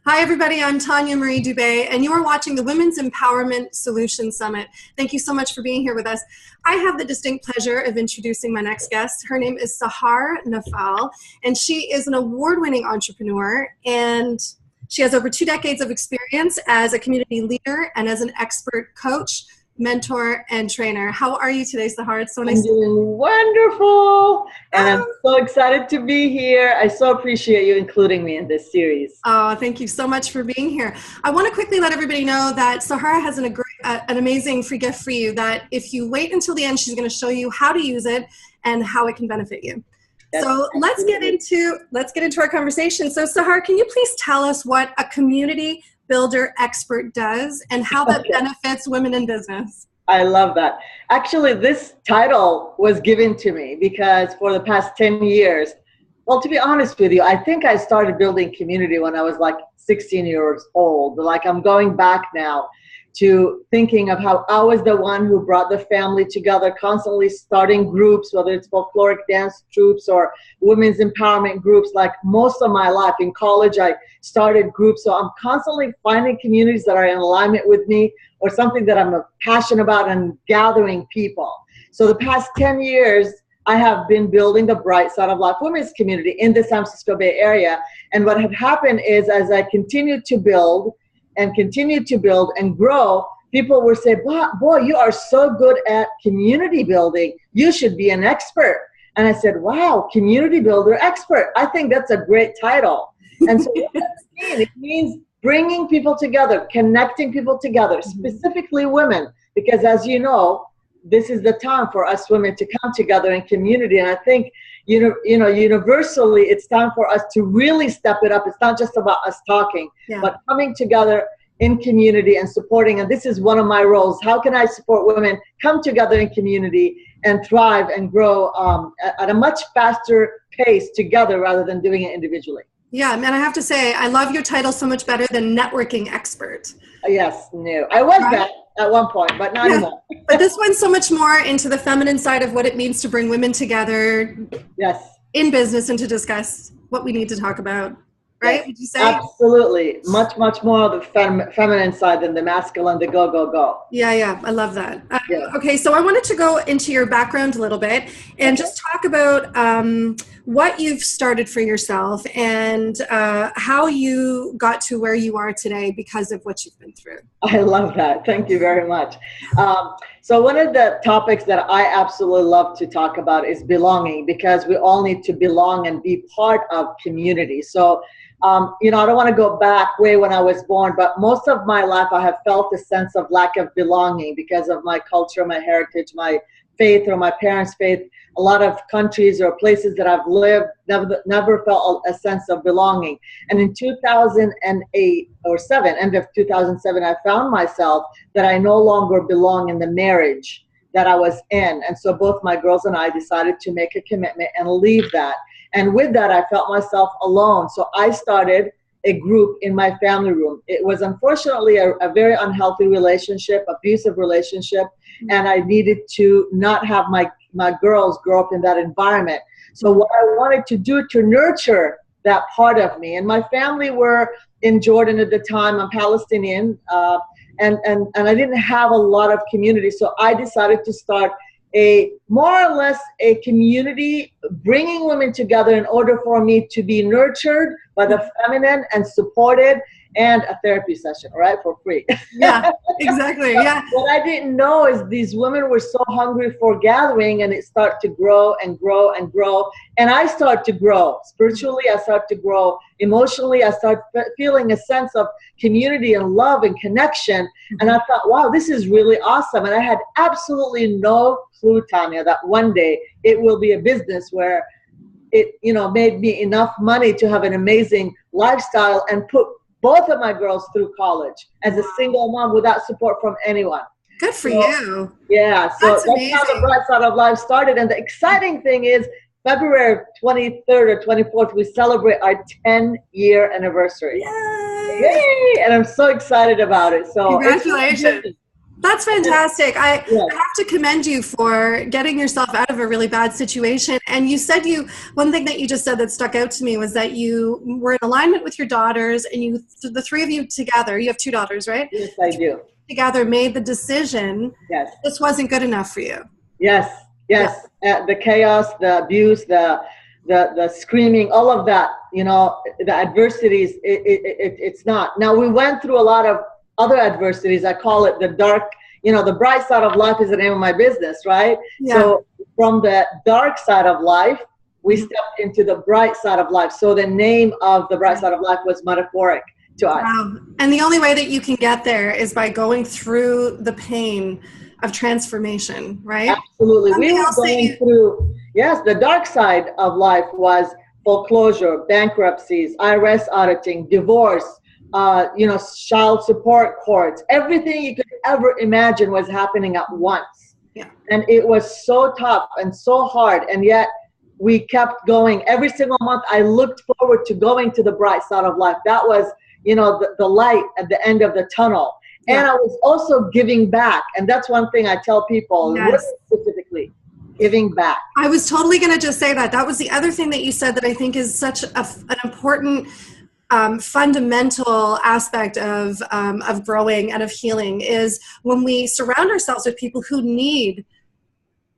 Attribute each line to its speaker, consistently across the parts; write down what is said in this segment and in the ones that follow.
Speaker 1: Hi, everybody. I'm Tanya Marie Dubé, and you are watching the Women's Empowerment Solutions Summit. Thank you so much for being here with us. I have the distinct pleasure of introducing my next guest. Her name is Sahar Nafal, and she is an award-winning entrepreneur, and she has over 2 decades of experience as a community leader and as an expert coach, mentor, and trainer. How are you today, Sahar? It's so nice.
Speaker 2: I'm doing wonderful, and I'm so excited to be here. I so appreciate you including me in this series.
Speaker 1: Oh, thank you so much for being here. I want to quickly let everybody know that Sahara has an amazing free gift for you that if you wait until the end, she's going to show you how to use it and how it can benefit you. So let's get into our conversation. So Sahar, can you please tell us what a community builder expert does and how that benefits women in business?
Speaker 2: I love that. Actually, this title was given to me because for the past 10 years, well, to be honest with you, I think I started building community when I was like 16 years old. Like I'm going back now to thinking of how I was the one who brought the family together, constantly starting groups, whether it's folkloric dance troops or women's empowerment groups. Like most of my life in college, I started groups. So I'm constantly finding communities that are in alignment with me or something that I'm passionate about and gathering people. So the past 10 years, I have been building the Bright Side of Life women's community in the San Francisco Bay Area. And what had happened is as I continued to build and grow, people would say, boy, you are so good at community building. You should be an expert. And I said, wow, community builder expert. I think that's a great title. And so what does it mean? It means bringing people together, connecting people together, specifically women, because as you know, this is the time for us women to come together in community. And I think, universally, it's time for us to really step it up. It's not just about us talking, but coming together in community and supporting. And this is one of my roles. How can I support women come together in community and thrive and grow at a much faster pace together rather than doing it individually?
Speaker 1: Yeah, and I have to say, I love your title so much better than networking expert.
Speaker 2: Yes, no. I was that at one point, but not anymore.
Speaker 1: But this one's so much more into the feminine side of what it means to bring women together in business and to discuss what we need to talk about. Right?
Speaker 2: Yes,
Speaker 1: would you say?
Speaker 2: Absolutely. Much, much more of the feminine side than the masculine, the go, go, go.
Speaker 1: Yeah. I love that. Okay, so I wanted to go into your background a little bit and just talk about what you've started for yourself and how you got to where you are today because of what you've been through.
Speaker 2: I love that. Thank you very much. So one of the topics that I absolutely love to talk about is belonging, because we all need to belong and be part of community. So I don't want to go back way when I was born, but most of my life I have felt a sense of lack of belonging because of my culture, my heritage, my faith or my parents' faith. A lot of countries or places that I've lived never felt a sense of belonging. And in 2008 or 7, end of 2007, I found myself that I no longer belong in the marriage that I was in. And so both my girls and I decided to make a commitment and leave that. And with that, I felt myself alone. So I started a group in my family room. It was unfortunately a very unhealthy relationship, abusive relationship. And I needed to not have my girls grow up in that environment. So what I wanted to do to nurture that part of me, and my family were in Jordan at the time, I'm Palestinian, and I didn't have a lot of community. So I decided to start a more or less a community bringing women together in order for me to be nurtured by the feminine and supported, and a therapy session, right, for free.
Speaker 1: Yeah, exactly. Yeah.
Speaker 2: What I didn't know is these women were so hungry for gathering, and it started to grow and grow and grow. And I started to grow spiritually. I started to grow emotionally. I started feeling a sense of community and love and connection. And I thought, wow, this is really awesome. And I had absolutely no clue, Tanya, that one day it will be a business where it, made me enough money to have an amazing lifestyle and put both of my girls through college as a single mom without support from anyone.
Speaker 1: Good for you.
Speaker 2: Yeah, so that's how the Bright Side of Life started. And the exciting thing is February 23rd or 24th, we celebrate our 10-year anniversary.
Speaker 1: Yay!
Speaker 2: Yay! And I'm so excited about it. So
Speaker 1: congratulations. That's fantastic. I
Speaker 2: Yeah.
Speaker 1: have to commend you for getting yourself out of a really bad situation. And you said one thing that you just said that stuck out to me was that you were in alignment with your daughters, and the three of you together, you have two daughters, right?
Speaker 2: Yes, I do.
Speaker 1: Together made the decision
Speaker 2: Yes.
Speaker 1: this wasn't good enough for you.
Speaker 2: Yes. Yes. The chaos, the abuse, the screaming, all of that, the adversities, it's not. Now, we went through a lot of other adversities. I call it the dark, the bright side of life is the name of my business, right?
Speaker 1: Yeah.
Speaker 2: So from the dark side of life, we stepped into the bright side of life. So the name of the bright side of life was metaphoric to us.
Speaker 1: Wow. And the only way that you can get there is by going through the pain of transformation, right?
Speaker 2: Absolutely. We were going through, yes, the dark side of life was foreclosure, bankruptcies, IRS auditing, divorce, child support courts. Everything you could ever imagine was happening at once.
Speaker 1: Yeah.
Speaker 2: And it was so tough and so hard. And yet we kept going. Every single month, I looked forward to going to the bright side of life. That was, the light at the end of the tunnel. And I was also giving back. And that's one thing I tell people,
Speaker 1: yes.
Speaker 2: specifically, giving back.
Speaker 1: I was totally going to just say that. That was the other thing that you said that I think is such an important fundamental aspect of growing and of healing is when we surround ourselves with people who need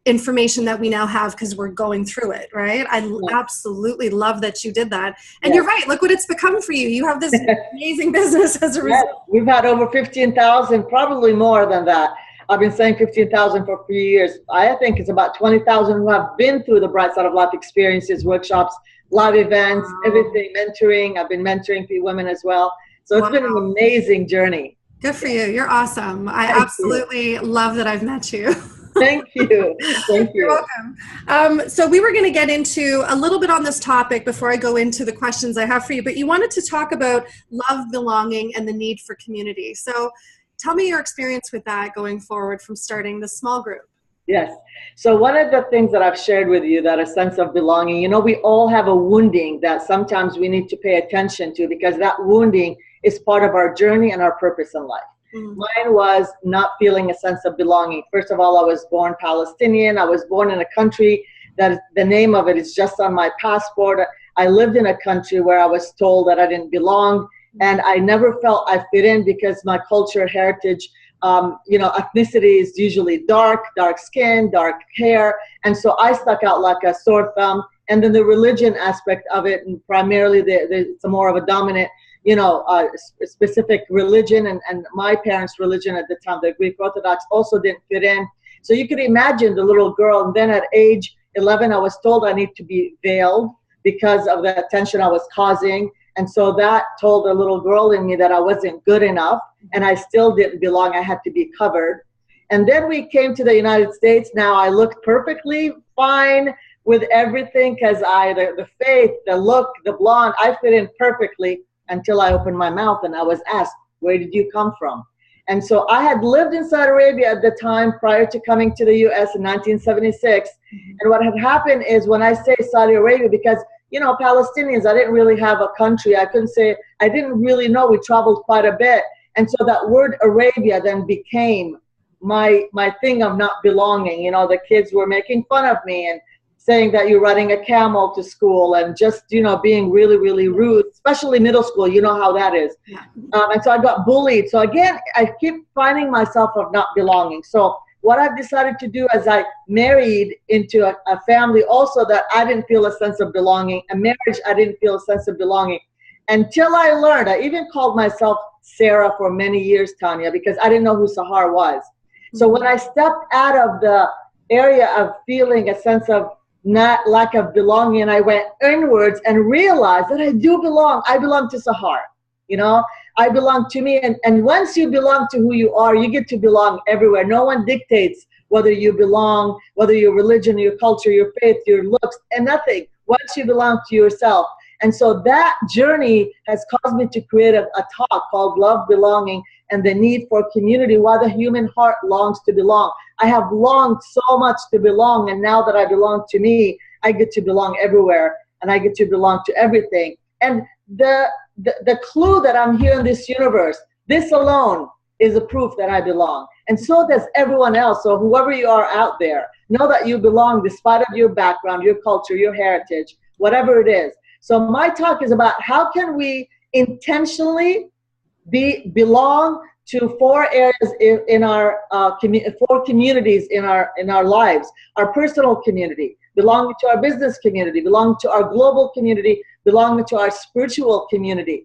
Speaker 1: information that we now have because we're going through it, right? I absolutely love that you did that. And you're right. Look what it's become for you. You have this amazing business as a result.
Speaker 2: We've had over 15,000, probably more than that. I've been saying 15,000 for a few years. I think it's about 20,000 who have been through the Bright Side of Life experiences, workshops, live events, everything, mentoring. I've been mentoring few women as well. So it's been an amazing journey.
Speaker 1: Good for you. You're awesome. I absolutely love that I've met you.
Speaker 2: Thank you. Thank you.
Speaker 1: You're welcome. So we were going to get into a little bit on this topic before I go into the questions I have for you, but you wanted to talk about love, belonging, and the need for community. So tell me your experience with that going forward from starting the small group.
Speaker 2: Yes. So one of the things that I've shared with you, that a sense of belonging, we all have a wounding that sometimes we need to pay attention to, because that wounding is part of our journey and our purpose in life. Mine was not feeling a sense of belonging. First of all, I was born Palestinian. I was born in a country that the name of it is just on my passport. I lived in a country where I was told that I didn't belong, and I never felt I fit in because my culture, heritage, ethnicity is usually dark skin, dark hair. And so I stuck out like a sore thumb. And then the religion aspect of it, and primarily it's more of a dominant, specific religion, and my parents' religion at the time, the Greek Orthodox, also didn't fit in. So you could imagine the little girl. And then at age 11, I was told I need to be veiled because of the attention I was causing. And so that told a little girl in me that I wasn't good enough, and I still didn't belong. I had to be covered. And then we came to the United States. Now I looked perfectly fine with everything because the faith, the look, the blonde, I fit in perfectly until I opened my mouth and I was asked, where did you come from? And so I had lived in Saudi Arabia at the time prior to coming to the US in 1976. And what had happened is, when I say Saudi Arabia, because Palestinians, I didn't really have a country. I couldn't say, I didn't really know. We traveled quite a bit. And so that word Arabia then became my thing of not belonging. The kids were making fun of me and saying that you're riding a camel to school, and just, being really, really rude, especially middle school. You know how that is. And so I got bullied. So again, I keep finding myself of not belonging. So what I've decided to do is I married into a family also that I didn't feel a sense of belonging. A marriage, I didn't feel a sense of belonging. Until I learned, I even called myself Sarah for many years, Tanya, because I didn't know who Sahar was. So when I stepped out of the area of feeling a sense of lack of belonging, and I went inwards and realized that I do belong. I belong to Sahar. I belong to me. And once you belong to who you are, you get to belong everywhere. No one dictates whether you belong, whether your religion, your culture, your faith, your looks, and nothing. Once you belong to yourself. And so that journey has caused me to create a talk called Love, Belonging, and the Need for Community, why the human heart longs to belong. I have longed so much to belong, and now that I belong to me, I get to belong everywhere, and I get to belong to everything. And the clue that I'm here in this universe, this alone is a proof that I belong. And so does everyone else. So whoever you are out there, know that you belong despite of your background, your culture, your heritage, whatever it is. So my talk is about how can we intentionally belong to four areas in our four communities in our lives. Our personal community, belonging to our business community, belonging to our global community, belonging to our spiritual community.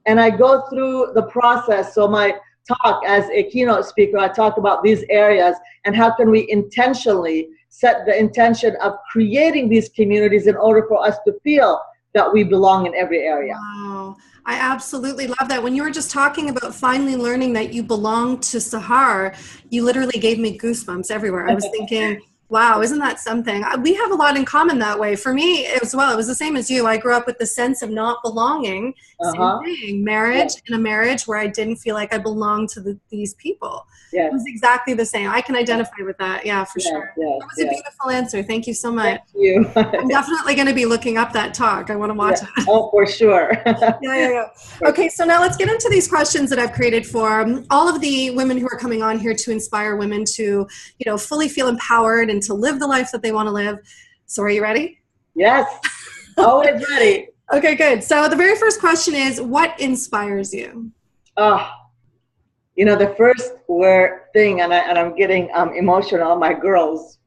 Speaker 2: And I go through the process. So my talk as a keynote speaker, I talk about these areas and how can we intentionally set the intention of creating these communities in order for us to feel that we belong in every area.
Speaker 1: Wow. I absolutely love that. When you were just talking about finally learning that you belong to Sahar, you literally gave me goosebumps everywhere. I was thinking, wow, isn't that something? We have a lot in common that way. For me as well, it was the same as you. I grew up with the sense of not belonging. Same thing. Marriage, in a marriage where I didn't feel like I belonged to these people. It was exactly the same. I can identify with that. Yeah, for sure. That was a beautiful answer. Thank you so much.
Speaker 2: Thank you.
Speaker 1: I'm definitely going to be looking up that talk. I want to watch it.
Speaker 2: Oh, for sure.
Speaker 1: Okay, so now let's get into these questions that I've created for all of the women who are coming on here to inspire women to, fully feel empowered and to live the life that they want to live. So are you ready?
Speaker 2: Yes, always ready.
Speaker 1: Okay, good. So the very first question is, what inspires you?
Speaker 2: The first thing, and I'm getting emotional, my girls.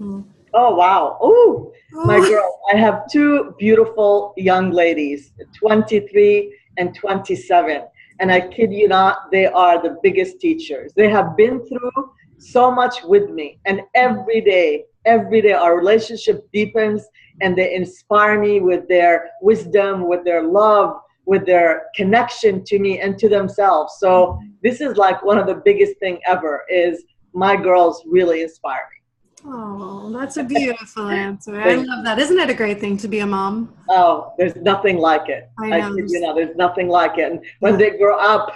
Speaker 2: Oh, wow. Oh, my girls. I have two beautiful young ladies, 23 and 27. And I kid you not, they are the biggest teachers. They have been through so much with me. And every day, our relationship deepens and they inspire me with their wisdom, with their love, with their connection to me and to themselves. So this is like one of the biggest thing ever is my girls really inspire me.
Speaker 1: Oh, that's a beautiful answer. I love that. Isn't it a great thing to be a mom?
Speaker 2: Oh, there's nothing like it.
Speaker 1: I know.
Speaker 2: There's nothing like it. And when they grow up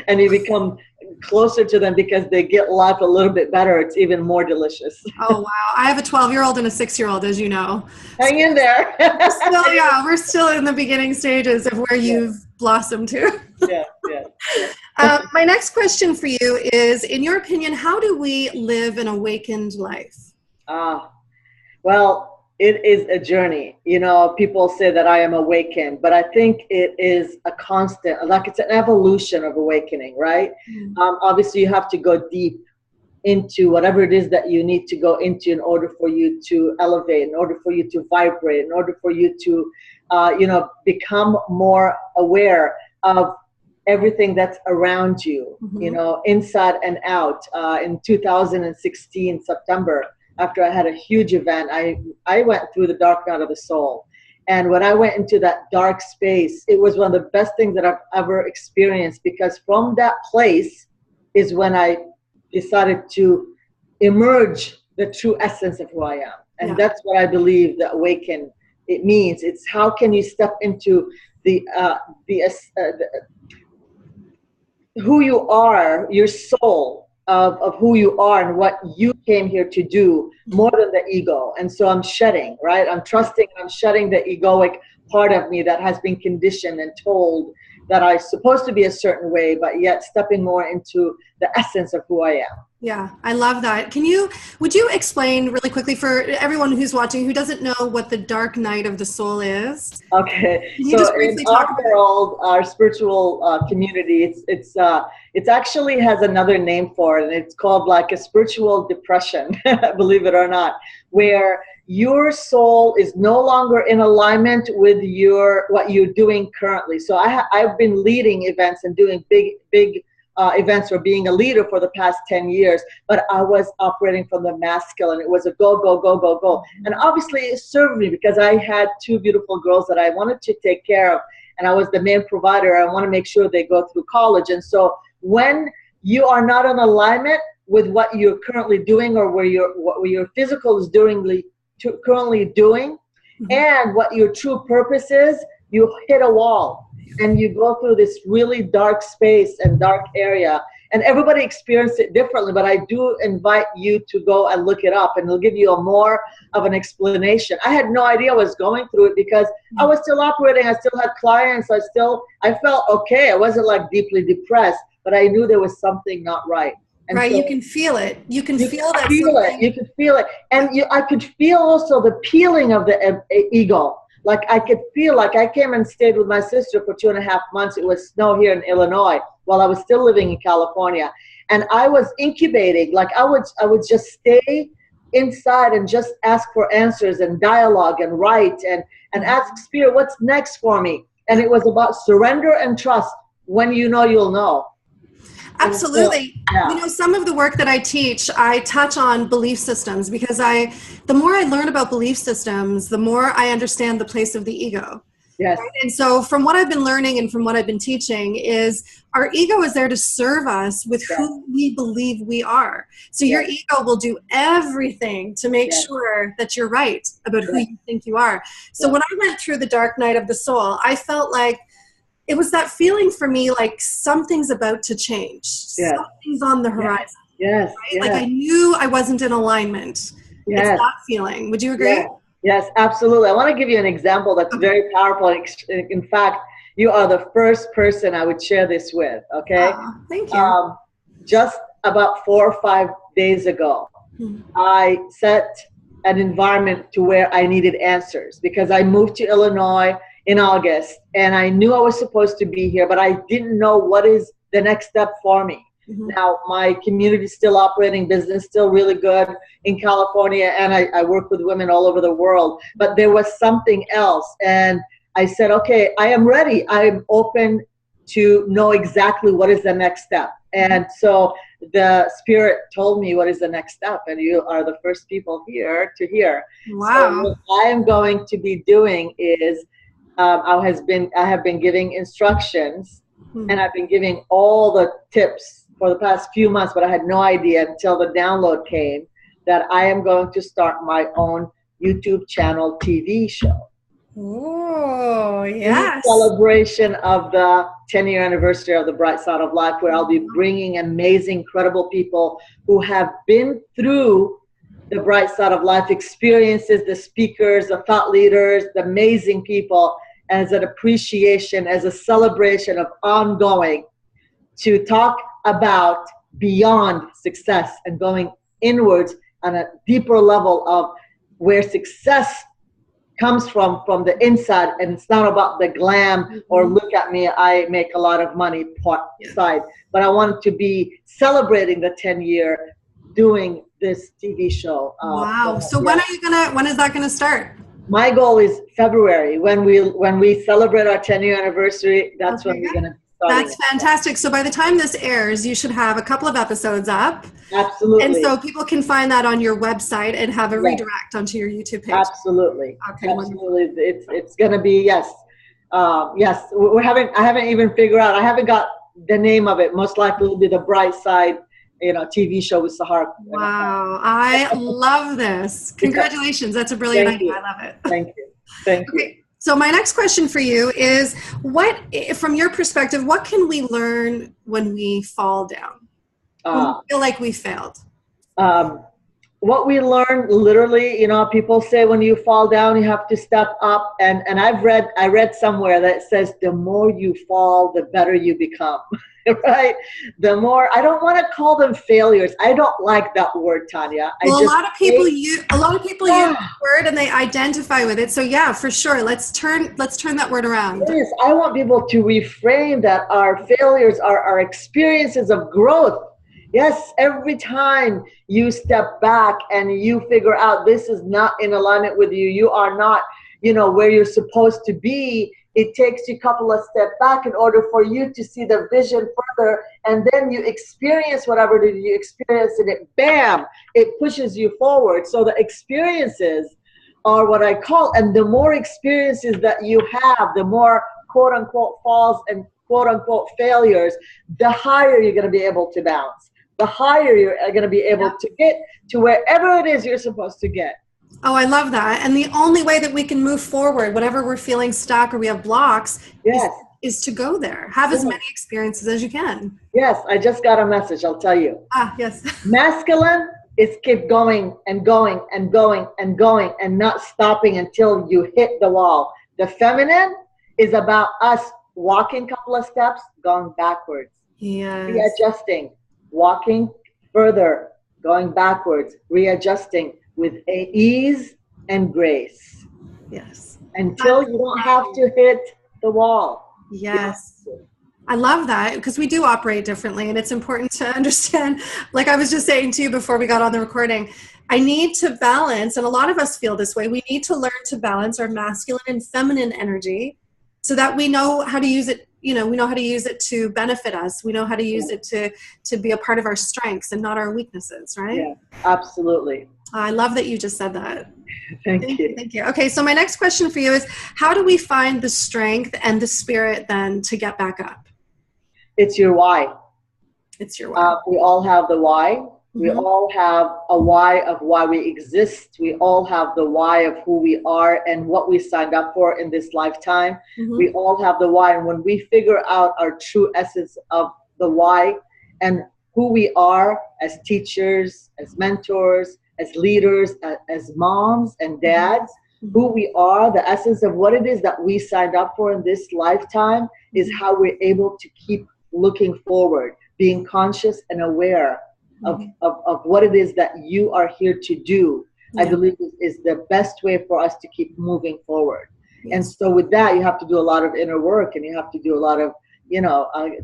Speaker 2: and you become closer to them because they get life a little bit better, it's even more delicious.
Speaker 1: Oh, wow. I have a 12-year-old and a 6-year-old, as you know.
Speaker 2: Hang in there.
Speaker 1: We're still in the beginning stages of where you've blossomed to. My next question for you is, in your opinion, how do we live an awakened life?
Speaker 2: Well, it is a journey. People say that I am awakened, but I think it is a constant, like it's an evolution of awakening, right? Obviously, you have to go deep into whatever it is that you need to go into in order for you to elevate, in order for you to vibrate, in order for you to, become more aware of everything that's around you, inside and out. In 2016, September, after I had a huge event, I went through the dark night of the soul. And when I went into that dark space, it was one of the best things that I've ever experienced, because from that place is when I decided to emerge the true essence of who I am. And that's what I believe that awaken, it means. It's how can you step into the who you are, your soul, of who you are and what you came here to do, more than the ego. And so I'm shedding, right? I'm trusting, I'm shedding the egoic part of me that has been conditioned and told that I'm supposed to be a certain way, but yet stepping more into the essence of who I am.
Speaker 1: Yeah, I love that. Would you explain really quickly for everyone who's watching who doesn't know what the dark night of the soul is?
Speaker 2: Okay,
Speaker 1: Can you just briefly talk about
Speaker 2: our spiritual community, it's actually has another name for it, and it's called like a spiritual depression, believe it or not, where your soul is no longer in alignment with what you're doing currently. So I've been leading events and doing big events or being a leader for the past 10 years, but I was operating from the masculine. It was a go, go, go, go, go. And obviously it served me because I had two beautiful girls that I wanted to take care of, and I was the main provider. I want to make sure they go through college. And so when you are not in alignment with what you're currently doing, or what your physical is currently doing, and what your true purpose is, you hit a wall. And you go through this really dark space and dark area, and everybody experiences it differently, but I do invite you to go and look it up, and it'll give you more of an explanation. I had no idea I was going through it because I was still operating. I still had clients. I felt okay. I wasn't like deeply depressed, but I knew there was something not right. And
Speaker 1: right.
Speaker 2: so
Speaker 1: You can feel it. You can feel that.
Speaker 2: You could feel it. And I could feel also the peeling of the ego. Like I could feel like I came and stayed with my sister for 2.5 months. It was snow here in Illinois while I was still living in California. And I was incubating. Like I would just stay inside and just ask for answers and dialogue and write and ask Spirit, what's next for me? And it was about surrender and trust. When you know, you'll know.
Speaker 1: Absolutely.
Speaker 2: So, yeah.
Speaker 1: You know, some of the work that I teach, I touch on belief systems because the more I learn about belief systems, the more I understand the place of the ego.
Speaker 2: Yes.
Speaker 1: Right? And so from what I've been learning and from what I've been teaching is our ego is there to serve us with who we believe we are. So your ego will do everything to make sure that you're right about who you think you are. So when I went through the dark night of the soul, I felt like it was that feeling for me, like something's about to change. Something's on the horizon.
Speaker 2: Yes.
Speaker 1: Right?
Speaker 2: Yes.
Speaker 1: Like I knew I wasn't in alignment.
Speaker 2: Yes.
Speaker 1: It's that feeling. Would you agree?
Speaker 2: Yes, absolutely. I want to give you an example that's very powerful. In fact, you are the first person I would share this with, okay?
Speaker 1: Oh, thank you.
Speaker 2: Just about 4 or 5 days ago, I set an environment to where I needed answers because I moved to Illinois in August and I knew I was supposed to be here, but I didn't know what is the next step for me. Now, my community is still operating, business still really good in California, and I work with women all over the world. But there was something else, and I said, okay, I am ready. I'm open to know exactly what is the next step. And so the Spirit told me what is the next step, and you are the first people here to hear.
Speaker 1: Wow.
Speaker 2: So what I am going to be doing is I have been giving instructions, and I've been giving all the tips for the past few months, but I had no idea until the download came that I am going to start my own YouTube channel TV show.
Speaker 1: Oh, yes.
Speaker 2: In celebration of the 10-year anniversary of the Bright Side of Life, where I'll be bringing amazing, incredible people who have been through the Bright Side of Life experiences, the speakers, the thought leaders, the amazing people, as an appreciation, as a celebration of ongoing, to talk about beyond success and going inwards on a deeper level of where success comes from the inside, and it's not about the glam or look at me, I make a lot of money part side, but I want to be celebrating the 10-year doing this TV show.
Speaker 1: Wow. So when is that gonna start?
Speaker 2: My goal is February, when we celebrate our 10-year anniversary. That's when we're gonna.
Speaker 1: That's fantastic. So by the time this airs, you should have a couple of episodes up.
Speaker 2: Absolutely.
Speaker 1: And so people can find that on your website and have a redirect onto your YouTube page.
Speaker 2: Absolutely.
Speaker 1: Okay.
Speaker 2: Absolutely. It's going to be, yes. Yes. I haven't even figured out. I haven't got the name of it. Most likely it'll be the Bright Side, TV show with Sahar.
Speaker 1: Wow. I love this. Congratulations. That's a brilliant idea. I love it.
Speaker 2: Thank you. Thank you.
Speaker 1: So my next question for you is, from your perspective, what can we learn when we fall down? When we feel like we failed?
Speaker 2: What we learn, literally, people say when you fall down, you have to step up. And I read somewhere that says the more you fall, the better you become. Right? The more, I don't want to call them failures. I don't like that word, Tanya.
Speaker 1: A lot of people use the word and they identify with it. So yeah, for sure. Let's turn that word around.
Speaker 2: Yes, I want people to reframe that our failures are our experiences of growth. Yes, every time you step back and you figure out this is not in alignment with you, you are not, where you're supposed to be, it takes you a couple of steps back in order for you to see the vision further, and then you experience whatever it is you experience, and it, bam, it pushes you forward. So the experiences are what I call, and the more experiences that you have, the more quote-unquote falls and quote-unquote failures, the higher you're going to be able to bounce. The higher you're going to be able to get to wherever it is you're supposed to get.
Speaker 1: Oh, I love that. And the only way that we can move forward, whenever we're feeling stuck or we have blocks, is to go there. Have as many experiences as you can.
Speaker 2: Yes, I just got a message, I'll tell you.
Speaker 1: Yes.
Speaker 2: Masculine is keep going and going and going and going and not stopping until you hit the wall. The feminine is about us walking a couple of steps, going backwards.
Speaker 1: Yes.
Speaker 2: Readjusting, walking further, going backwards, readjusting with ease and grace
Speaker 1: Yes.
Speaker 2: until
Speaker 1: That's
Speaker 2: you don't have
Speaker 1: right.
Speaker 2: to hit the wall. You don't
Speaker 1: Yes.
Speaker 2: have to.
Speaker 1: I love that because we do operate differently, and it's important to understand. Like I was just saying to you before we got on the recording, I need to balance, and a lot of us feel this way. We need to learn to balance our masculine and feminine energy so that we know how to use it. You know, we know how to use it to benefit us. We know how to use it to be a part of our strengths and not our weaknesses, right?
Speaker 2: Yeah, absolutely.
Speaker 1: I love that you just said that.
Speaker 2: Thank
Speaker 1: Thank you.
Speaker 2: you.
Speaker 1: Thank you. Okay, so my next question for you is, how do we find the strength and the spirit then to get back up?
Speaker 2: It's your why.
Speaker 1: It's your why.
Speaker 2: We all have the why. We
Speaker 1: Mm-hmm.
Speaker 2: all have a why of why we exist. We all have the why of who we are and what we signed up for in this lifetime.
Speaker 1: Mm-hmm.
Speaker 2: We all have the why. And when we figure out our true essence of the why and who we are as teachers, as mentors, as leaders, as moms and dads, who we are, the essence of what it is that we signed up for in this lifetime is how we're able to keep looking forward, being conscious and aware of what it is that you are here to do. I believe is the best way for us to keep moving forward.
Speaker 1: Yes.
Speaker 2: And so with that, you have to do a lot of inner work, and you have to do a lot of,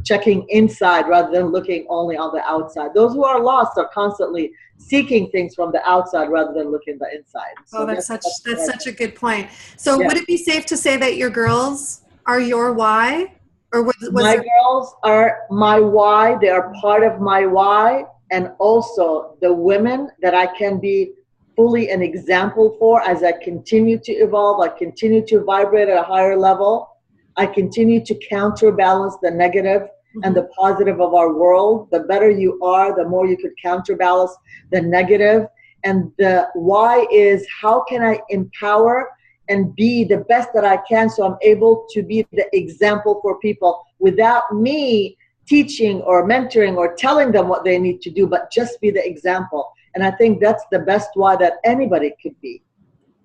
Speaker 2: checking inside rather than looking only on the outside. Those who are lost are constantly seeking things from the outside rather than looking the inside. So
Speaker 1: That's such a good point. So would it be safe to say that your girls are your why? Or was
Speaker 2: my girls are my why. They are part of my why. And also the women that I can be fully an example for as I continue to evolve, I continue to vibrate at a higher level. I continue to counterbalance the negative and the positive of our world. The better you are, the more you could counterbalance the negative. And the why is, how can I empower and be the best that I can so I'm able to be the example for people without me teaching or mentoring or telling them what they need to do, but just be the example. And I think that's the best why that anybody could be.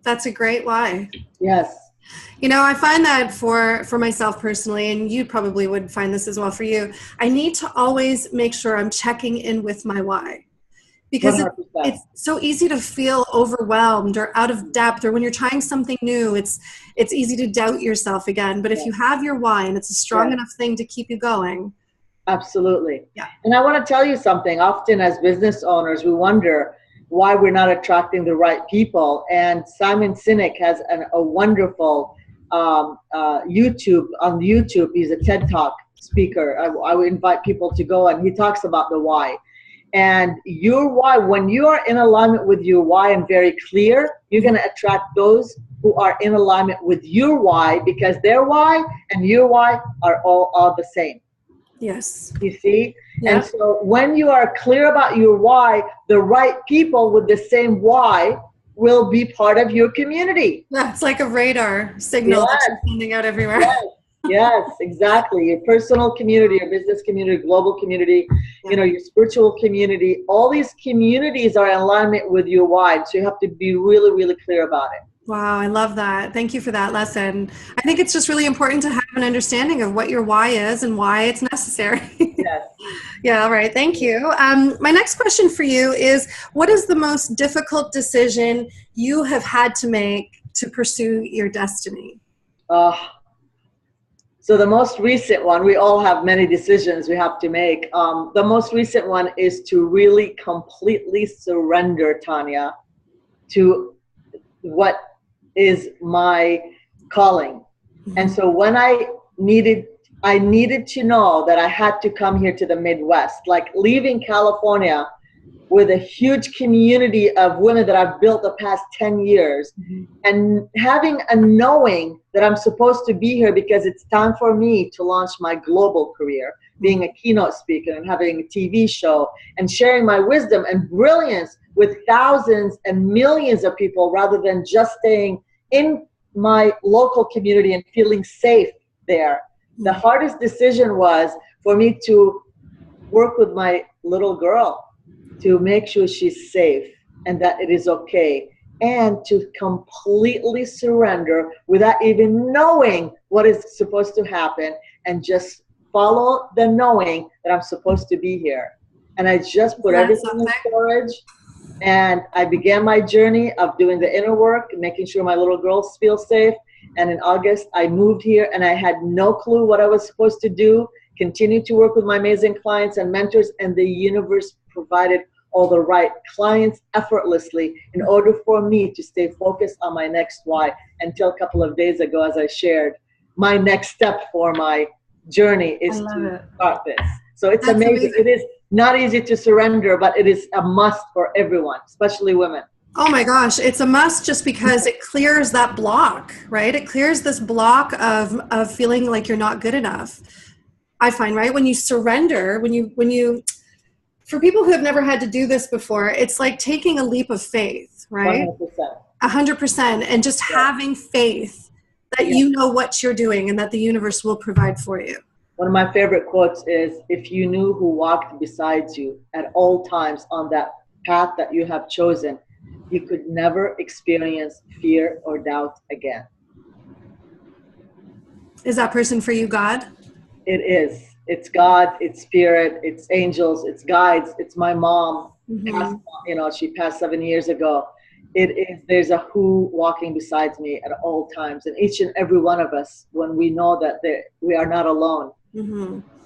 Speaker 1: That's a great why.
Speaker 2: Yes.
Speaker 1: You know, I find that for myself personally, and you probably would find this as well for you, I need to always make sure I'm checking in with my why. Because it's so easy to feel overwhelmed or out of depth, or when you're trying something new, it's easy to doubt yourself again. But if you have your why and it's a strong enough thing to keep you going.
Speaker 2: Absolutely.
Speaker 1: Yeah.
Speaker 2: And I want to tell you something. Often as business owners, we wonder why we're not attracting the right people. And Simon Sinek has a wonderful YouTube. On YouTube, he's a TED Talk speaker. I would invite people to go, and he talks about the why. And your why, when you are in alignment with your why and very clear, you're going to attract those who are in alignment with your why, because their why and your why are all the same.
Speaker 1: Yes.
Speaker 2: You see? Yeah. And so when you are clear about your why, the right people with the same why will be part of your community.
Speaker 1: That's like a radar signal that you're sending out everywhere.
Speaker 2: Yes, exactly. Your personal community, your business community, global community, your spiritual community. All these communities are in alignment with your why. So you have to be really, really clear about it.
Speaker 1: Wow, I love that. Thank you for that lesson. I think it's just really important to have an understanding of what your why is and why it's necessary.
Speaker 2: Yes.
Speaker 1: Yeah, all right. Thank you. My next question for you is, what is the most difficult decision you have had to make to pursue your destiny?
Speaker 2: So the most recent one, we all have many decisions we have to make. The most recent one is to really completely surrender, Tanya, to what is my calling. And so when I needed to know that I had to come here to the Midwest, like leaving California with a huge community of women that I've built the past 10 years, and having a knowing that I'm supposed to be here because it's time for me to launch my global career, being a keynote speaker and having a TV show and sharing my wisdom and brilliance with thousands and millions of people, rather than just staying in my local community and feeling safe there. The hardest decision was for me to work with my little girl to make sure she's safe and that it is okay, and to completely surrender without even knowing what is supposed to happen, and just follow the knowing that I'm supposed to be here. And I just put everything in storage. And I began my journey of doing the inner work, making sure my little girls feel safe. And in August, I moved here and I had no clue what I was supposed to do. Continued to work with my amazing clients and mentors, and the universe provided all the right clients effortlessly in order for me to stay focused on my next why. Until a couple of days ago, as I shared, my next step for my journey is to start this. So it's amazing. It is not easy to surrender, but it is a must for everyone, especially women.
Speaker 1: Oh my gosh, it's a must just because it clears that block, right? It clears this block of feeling like you're not good enough. I find, right? When you surrender, when you, for people who have never had to do this before, it's like taking a leap of faith, right? 100%. And just having faith that you know what you're doing and that the universe will provide for you.
Speaker 2: One of my favorite quotes is, if you knew who walked beside you at all times on that path that you have chosen, you could never experience fear or doubt again.
Speaker 1: Is that person for you, God?
Speaker 2: It is. It's God, it's spirit, it's angels, it's guides, it's my mom. Passed, she passed 7 years ago. It is, there's a who walking beside me at all times. And each and every one of us, when we know that we are not alone.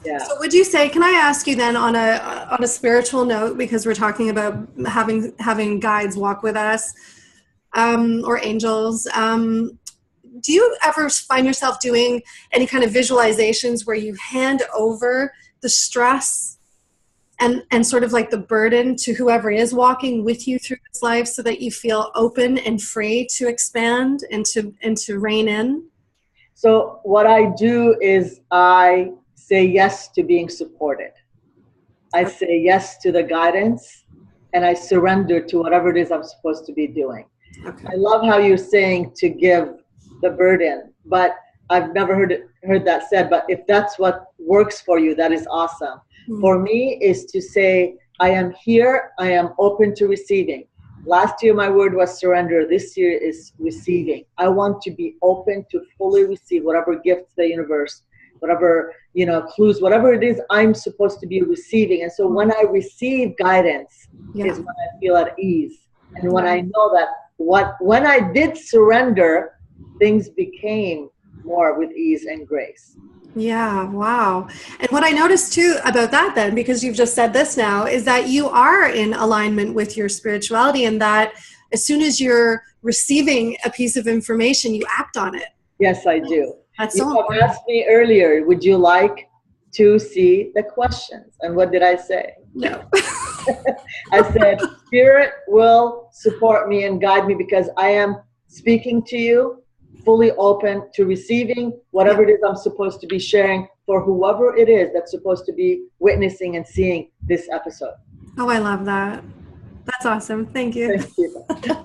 Speaker 2: Yeah.
Speaker 1: So would you say, can I ask you then on a spiritual note, because we're talking about having guides walk with us, or angels, do you ever find yourself doing any kind of visualizations where you hand over the stress and sort of like the burden to whoever is walking with you through this life, so that you feel open and free to expand and to rein in?
Speaker 2: So what I do is I say yes to being supported. I say yes to the guidance, and I surrender to whatever it is I'm supposed to be doing. Okay. I love how you're saying to give the burden, but I've never heard that said. But if that's what works for you, that is awesome. For me is to say, I am here, I am open to receiving. Last year my word was surrender. This year is receiving. I want to be open to fully receive whatever gifts the universe, whatever clues, whatever it is I'm supposed to be receiving. And so when I receive guidance is when I feel at ease. And when I know that when I did surrender, things became more with ease and grace.
Speaker 1: Yeah, wow. And what I noticed too about that then, because you've just said this now, is that you are in alignment with your spirituality, and that as soon as you're receiving a piece of information, you act on it.
Speaker 2: Yes, I do.
Speaker 1: That's
Speaker 2: you
Speaker 1: so important.
Speaker 2: asked me earlier, would you like to see the questions? And what did I say?
Speaker 1: No.
Speaker 2: I said, Spirit will support me and guide me, because I am speaking to you, fully open to receiving whatever it is I'm supposed to be sharing for whoever it is that's supposed to be witnessing and seeing this episode.
Speaker 1: Oh, I love that. That's awesome. Thank you.
Speaker 2: Thank you.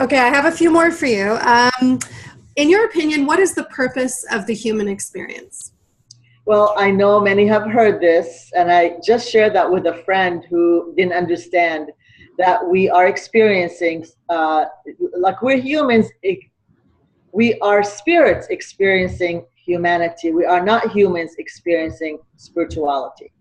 Speaker 1: Okay, I have a few more for you. In your opinion, what is the purpose of the human experience?
Speaker 2: Well, I know many have heard this, and I just shared that with a friend who didn't understand that we are experiencing, like we're humans, we are spirits experiencing humanity. We are not humans experiencing spirituality.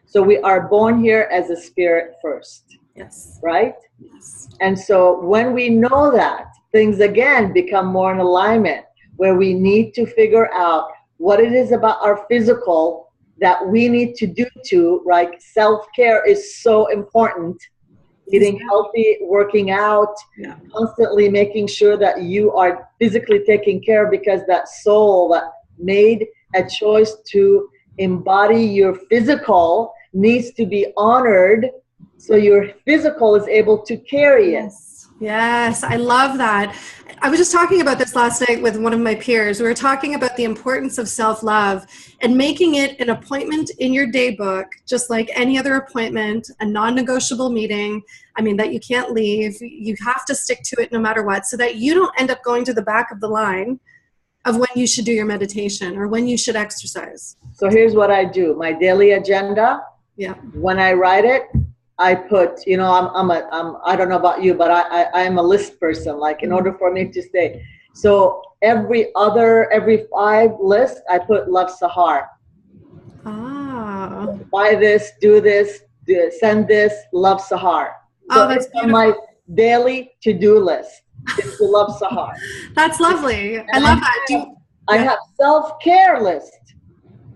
Speaker 2: So we are born here as a spirit first.
Speaker 1: Yes.
Speaker 2: Right?
Speaker 1: Yes.
Speaker 2: And so when we know that, things again become more in alignment, where we need to figure out what it is about our physical that we need to do right? Self-care is so important. Eating healthy, working out, constantly making sure that you are physically taken care of, because that soul that made a choice to embody your physical needs to be honored, so your physical is able to carry it.
Speaker 1: Yes, I love that. I was just talking about this last night with one of my peers. We were talking about the importance of self-love and making it an appointment in your day book, just like any other appointment, a non-negotiable meeting, that you can't leave. You have to stick to it no matter what, so that you don't end up going to the back of the line of when you should do your meditation or when you should exercise.
Speaker 2: So here's what I do. My daily agenda, when I write it, I put, I don't know about you, but I am a list person, like in order for me to stay. So every 5 lists, I put Love Sahar.
Speaker 1: Oh.
Speaker 2: Buy this, do this, send this, love Sahar. So
Speaker 1: Oh, that's
Speaker 2: it's on
Speaker 1: beautiful.
Speaker 2: my daily to-do list is to love Sahar.
Speaker 1: That's lovely. I
Speaker 2: And
Speaker 1: love that.
Speaker 2: I
Speaker 1: Yeah.
Speaker 2: have self-care list.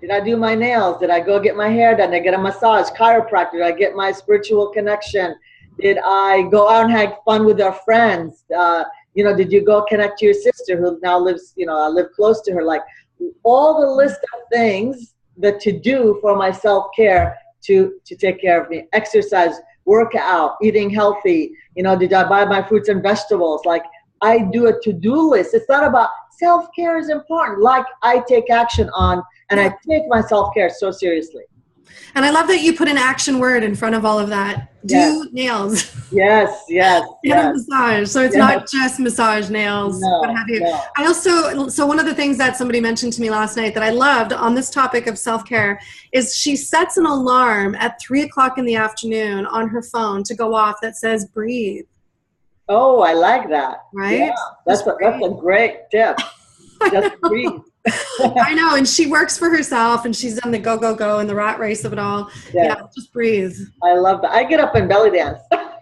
Speaker 2: Did I do my nails? Did I go get my hair done? Did I get a massage, chiropractor? Did I get my spiritual connection? Did I go out and have fun with our friends? Did you go connect to your sister who now lives, I live close to her? Like all the list of things that to do for my self-care to take care of me. Exercise, work out, eating healthy. Did I buy my fruits and vegetables? Like I do a to-do list. It's not about self-care is important. Like I take action on, and I take my self-care so seriously.
Speaker 1: And I love that you put an action word in front of all of that. Do nails.
Speaker 2: Yes.
Speaker 1: Get a massage. So it's not just massage, nails, what have you.
Speaker 2: No.
Speaker 1: I also, so one of the things that somebody mentioned to me last night that I loved on this topic of self-care is she sets an alarm at 3:00 in the afternoon on her phone to go off that says breathe.
Speaker 2: Oh, I like that.
Speaker 1: Right?
Speaker 2: Yeah, that's a great tip. Just breathe.
Speaker 1: I know, and she works for herself, and she's done the go and the rat race of it all. Yeah, just breathe.
Speaker 2: I love that. I get up and belly dance.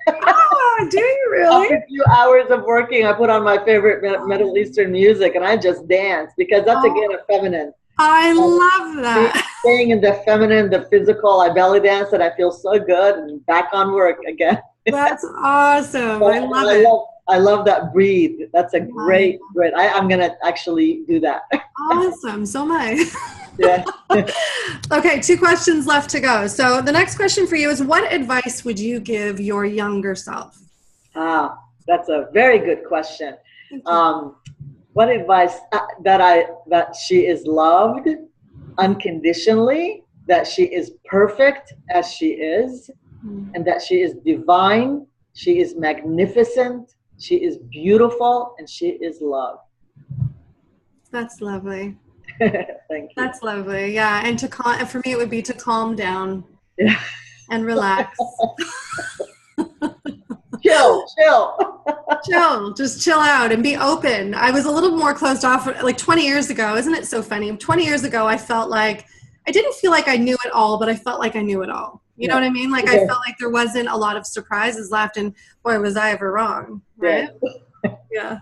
Speaker 1: Oh, do you really?
Speaker 2: After a few hours of working, I put on my favorite Middle Eastern music, and I just dance because that's again a feminine.
Speaker 1: I love that.
Speaker 2: Staying in the feminine, the physical, I belly dance, and I feel so good, and back on work again.
Speaker 1: That's awesome. I love it.
Speaker 2: I love that breathe. That's a great. I'm going to actually do that.
Speaker 1: Awesome. So am I.
Speaker 2: Yeah.
Speaker 1: Okay, 2 questions left to go. So the next question for you is, what advice would you give your younger self?
Speaker 2: That's a very good question. What advice? That she is loved unconditionally, that she is perfect as she is, and that she is divine, she is magnificent, she is beautiful, and she is loved.
Speaker 1: That's lovely.
Speaker 2: Thank you.
Speaker 1: That's lovely. Yeah, and for me it would be to calm down and relax. Just chill out and be open. I was a little more closed off like 20 years ago. Isn't it so funny? 20 years ago, I felt like I didn't feel like I knew it all, but I felt like I knew it all. You know what I mean? Like I felt like there wasn't a lot of surprises left, and boy, was I ever wrong, right? Yeah.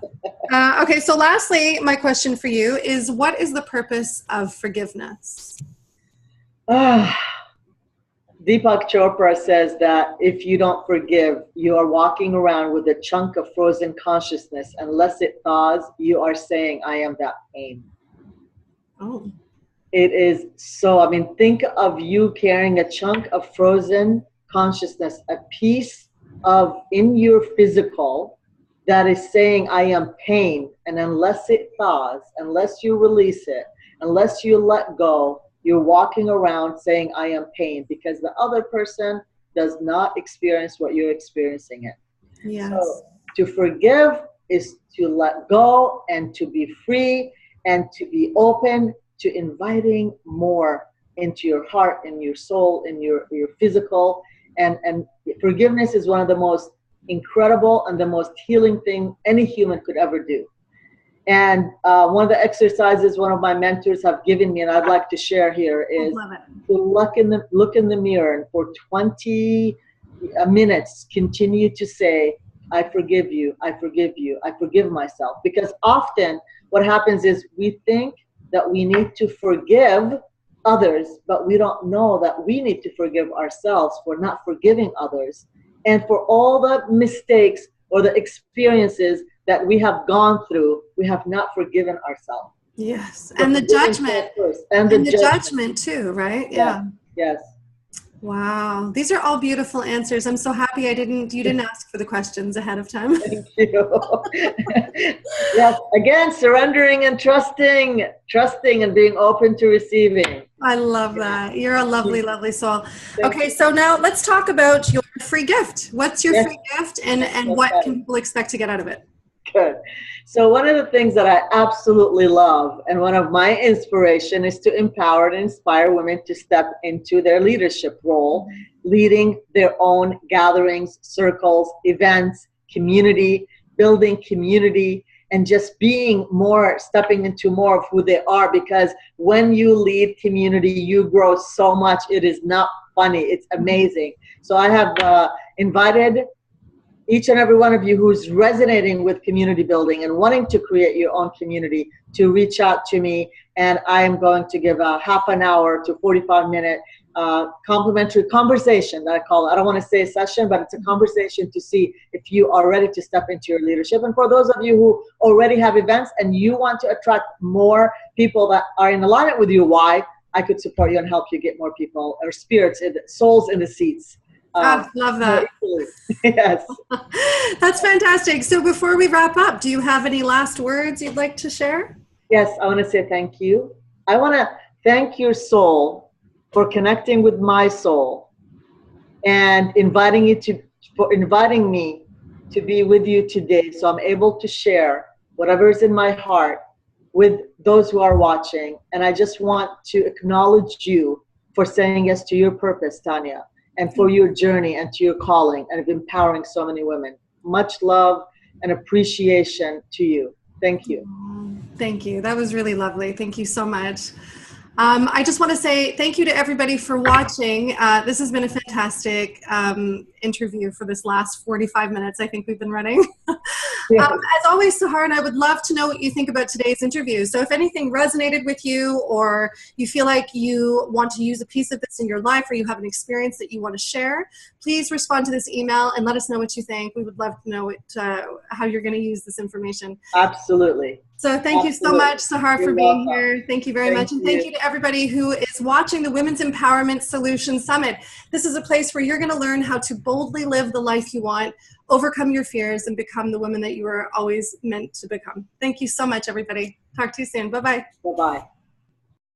Speaker 1: Okay, so lastly, my question for you is, what is the purpose of forgiveness?
Speaker 2: Deepak Chopra says that if you don't forgive, you are walking around with a chunk of frozen consciousness. Unless it thaws, you are saying, I am that pain.
Speaker 1: Oh.
Speaker 2: It is so, think of you carrying a chunk of frozen consciousness, a piece of in your physical that is saying, I am pain. And unless it thaws, unless you release it, unless you let go, you're walking around saying, I am pain, because the other person does not experience what you're experiencing it.
Speaker 1: Yes.
Speaker 2: So to forgive is to let go and to be free and to be open to inviting more into your heart and your soul and your physical. And forgiveness is one of the most incredible and the most healing thing any human could ever do. And one of the exercises one of my mentors have given me, and I'd like to share here, is to look in the mirror and for 20 minutes continue to say, I forgive you, I forgive you, I forgive myself. Because often what happens is we think that we need to forgive others, but we don't know that we need to forgive ourselves for not forgiving others and for all the mistakes or the experiences that we have gone through. We have not forgiven ourselves.
Speaker 1: Yes, and the judgment. And the judgment too, right? Yeah.
Speaker 2: Yes.
Speaker 1: Wow, these are all beautiful answers. I'm so happy you didn't ask for the questions ahead of time.
Speaker 2: Thank you. Yes, again, surrendering and trusting and being open to receiving.
Speaker 1: I love that. You're a lovely, lovely soul. Okay, so now let's talk about your free gift. What's your free gift, and what can people expect to get out of it?
Speaker 2: Good. So one of the things that I absolutely love, and one of my inspiration, is to empower and inspire women to step into their leadership role, leading their own gatherings, circles, events, community, building community, and just being more, stepping into more of who they are, because when you lead community, you grow so much. It is not funny. It's amazing. So I have invited each and every one of you who's resonating with community building and wanting to create your own community to reach out to me. And I am going to give a half an hour to 45-minute complimentary conversation that I call it. I don't want to say session, but it's a conversation to see if you are ready to step into your leadership. And for those of you who already have events and you want to attract more people that are in alignment with your why, I could support you and help you get more people or spirits, souls in the seats.
Speaker 1: Love that.
Speaker 2: Yes.
Speaker 1: That's fantastic. So before we wrap up, do you have any last words you'd like to share?
Speaker 2: Yes, I want to say thank you. I want to thank your soul for connecting with my soul and inviting me to be with you today, so I'm able to share whatever is in my heart with those who are watching. And I just want to acknowledge you for saying yes to your purpose, Tanya, and for your journey and to your calling and of empowering so many women. Much love and appreciation to you. Thank you.
Speaker 1: Thank you. That was really lovely. Thank you so much. I just want to say thank you to everybody for watching. This has been a fantastic interview for this last 45 minutes I think we've been running.
Speaker 2: Yeah.
Speaker 1: As always, Sahar and I would love to know what you think about today's interview. So if anything resonated with you, or you feel like you want to use a piece of this in your life, or you have an experience that you want to share, please respond to this email and let us know what you think. We would love to know how you're going to use this information.
Speaker 2: Absolutely.
Speaker 1: So thank you so much, Sahar, for being here. Thank you very much. And thank you to everybody who is watching the Women's Empowerment Solutions Summit. This is a place where you're going to learn how to boldly live the life you want, overcome your fears, and become the woman that you were always meant to become. Thank you so much, everybody. Talk to you soon. Bye-bye.
Speaker 2: Bye-bye.